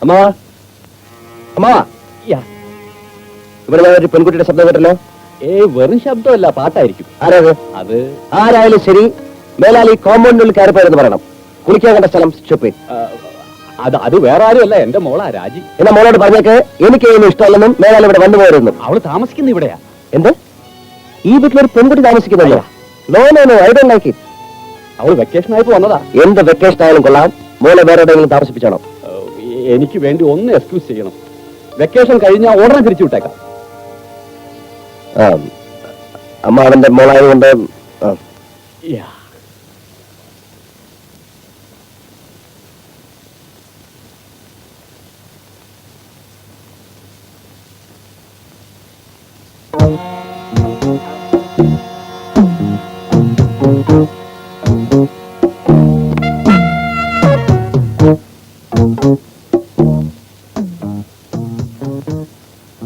അമ്മാ അമ്മാ, ഇവിടെ ഒരു പെൺകുട്ടിയുടെ ശബ്ദം കേട്ടല്ലോ. വെറും ശബ്ദമല്ല, പാട്ടായിരിക്കും. ആരാത്? അത് ആരായാലും ശരി, മേലാൽ ഈ കോമ്പൗണ്ടിനുള്ളിൽ കയറിപ്പോയെന്ന് പറയണം. കുളിക്കാൻ കണ്ട സ്ഥലം സ്റ്റോപ്പ്. അത് വേറെ ആരുമല്ല, എന്റെ മോളാ രാജി. എന്നാ മോളോട് പറഞ്ഞേക്ക് എനിക്ക് ഒന്നും ഇഷ്ടമല്ലെന്നും മേലാൽ ഇവിടെ വന്നു പോരുന്നു. അവള് താമസിക്കുന്ന ഇവിടെയാ. എന്ത്? ഈ വീട്ടിലൊരു പെൺകുട്ടി താമസിക്കുന്നില്ല? No no no, I don't like it. അവള് വെക്കേഷൻ ആയപ്പോ വന്നതാ. എന്ത് വെക്കേഷൻ ആയാലും കൊള്ളാം, മോളെ വേറെ എവിടെയെങ്കിലും താമസിപ്പിച്ചോണം. എനിക്ക് വേണ്ടി ഒന്ന് എക്സ്ക്യൂസ് ചെയ്യണം. വെക്കേഷൻ കഴിഞ്ഞാൽ ഉടനെ തിരിച്ചു വിട്ടേക്കാം. അമ്മ അവന്റെ മോളായതുകൊണ്ട്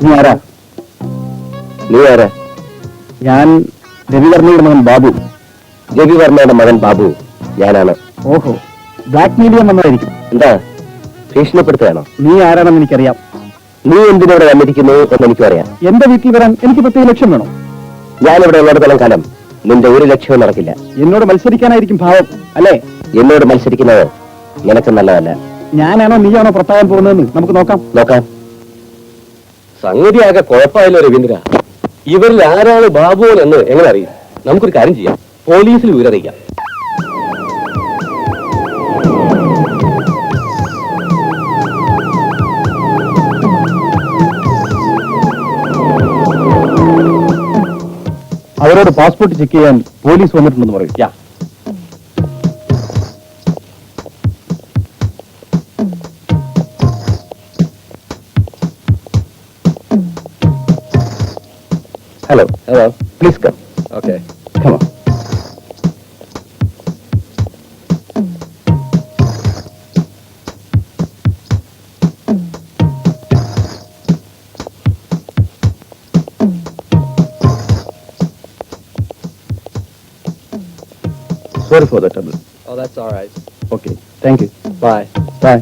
നീ ആരാ? ഞാൻ രവിവർമ്മയുടെ മകൻ ബാബു. രവിവർമ്മയുടെ മകൻ ബാബു ഞാനാണ്. ഓഹോ, ബ്ലാക്ക് മീഡിയ വന്നതായിരിക്കും. എന്താ ഭീഷണിപ്പെടുത്തുകയാണോ? നീ ആരാണെന്ന് എനിക്കറിയാം. നീ എന്തിനോട് വന്നിരിക്കുന്നു എന്ന് എനിക്കും അറിയാം. എന്റെ വീട്ടിൽ വരാൻ എനിക്ക് പ്രത്യേക ലക്ഷ്യം വേണം. ഞാനിവിടെ ഉള്ളിടത്തോളം കാലം നിന്റെ ഒരു ലക്ഷ്യവും നടക്കില്ല. എന്നോട് മത്സരിക്കാനായിരിക്കും ഭാവം അല്ലേ? എന്നോട് മത്സരിക്കുന്നത് നിനക്ക് നല്ലതല്ല. ഞാനാണോ നീയാണോ പുറത്താകാൻ പോകുന്നതെന്ന് നമുക്ക് നോക്കാം. സംഗതിയാകെ കുഴപ്പമായല്ലോ രവീന്ദ്ര. ഇവരിൽ ആരാണ് ബാബു എന്ന് എങ്ങനെ അറിയും? നമുക്കൊരു കാര്യം ചെയ്യാം, പോലീസിൽ വിവരറിയിക്കാം. അവരോട് പാസ്പോർട്ട് ചെക്ക് ചെയ്യാൻ പോലീസ് വന്നിട്ടുണ്ടെന്ന് പറയും. Hello. Please come. Okay. Come on. Sorry for the trouble. Oh, that's all right. Okay. Thank you. Bye. Bye.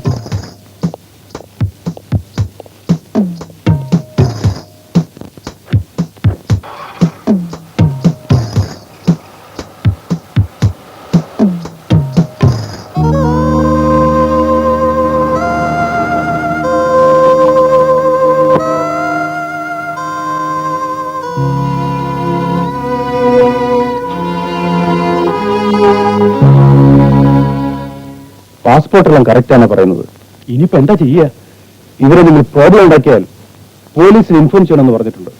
പാസ്പോർട്ടെല്ലാം കറക്റ്റാണ് പറയുന്നത്. ഇനിയിപ്പോ എന്താ ചെയ്യുക? ഇവരെ നിങ്ങൾ പ്രോബ്ലം ഉണ്ടാക്കിയാൽ പോലീസിന് ഇൻഫോം ചെയ്യണമെന്ന് പറഞ്ഞിട്ടുണ്ട്.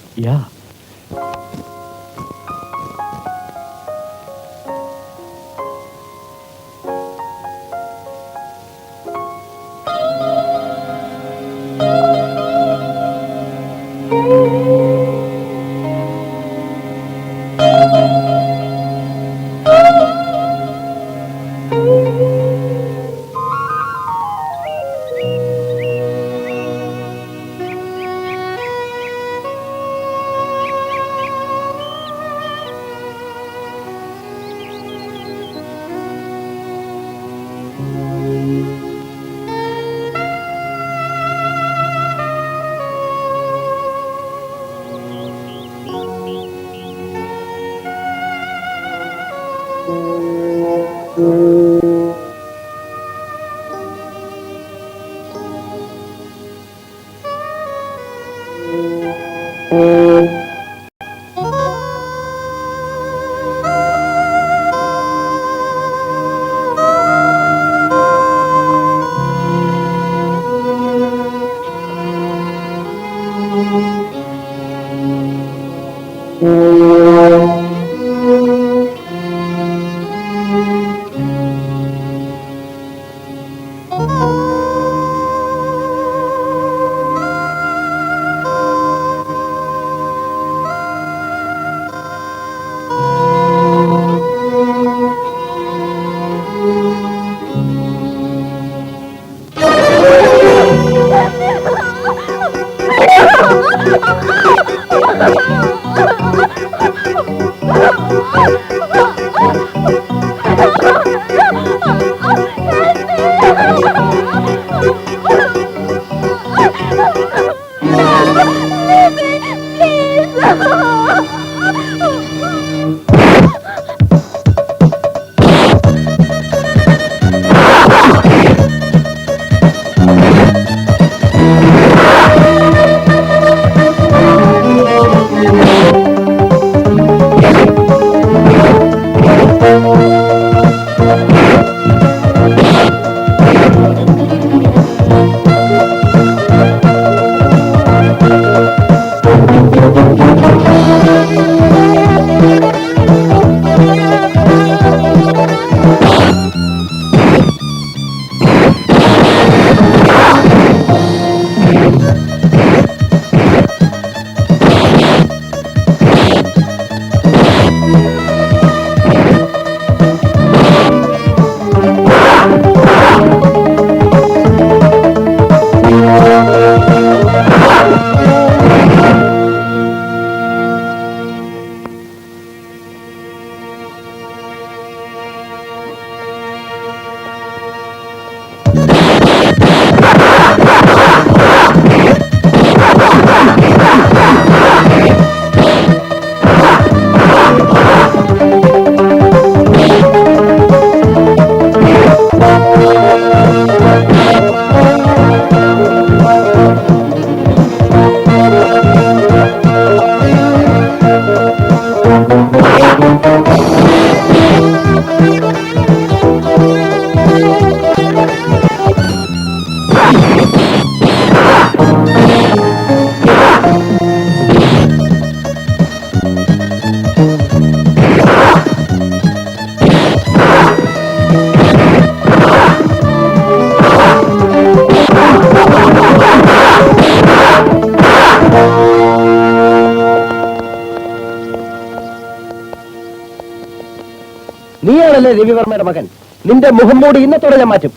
നീയാണല്ലേ രവിവർമ്മയുടെ മകൻ. നിന്റെ മുഖം മൂടി ഇന്നത്തോടെ ഞാൻ മാറ്റും.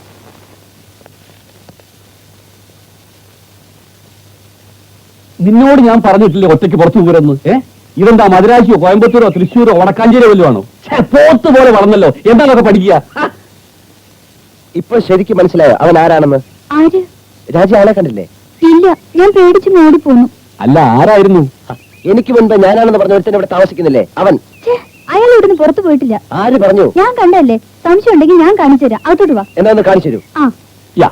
നിന്നോട് ഞാൻ പറഞ്ഞിട്ടില്ലേ ഒറ്റയ്ക്ക് പുറത്തു പോരെന്ന്? ഇതെന്താ മദ്രാശിയോ കോയമ്പത്തൂരോ തൃശ്ശൂരോ ഓണക്കാഞ്ചേരിയോ വല്ലതും ആണോ? പോത്ത് പോലെ വളർന്നല്ലോ, എന്താണൊക്കെ പഠിക്കുക? ഇപ്പൊ ശരിക്കും മനസ്സിലായോ അവൻ ആരാണെന്ന്? ആര്? രാജി ആളെ കണ്ടില്ലേ? ഇല്ല, ഞാൻ പേടിച്ച് ഓടിപ്പോന്നു. അല്ല, ആരായിരുന്നു? എനിക്ക് മുൻപ് ഞാനാണെന്ന് പറഞ്ഞ ഒരുത്തൻ ഇവിടെ താമസിക്കുന്നില്ലേ അവൻ. അയാൾ ഇവിടുന്ന് പുറത്തു പോയിട്ടില്ല. ആര് പറഞ്ഞു? ഞാൻ കണ്ടല്ലേ. സംശയം ഉണ്ടെങ്കിൽ ഞാൻ കാണിച്ചു തരാം. അകത്തോട്ട് വാ. എന്നാ ഒന്ന് കാണിച്ചു തരൂ. ആ, യാ,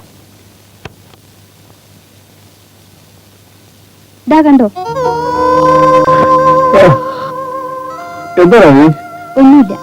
ദാ കണ്ടോ? എന്താണ്? ഒന്നുമില്ല.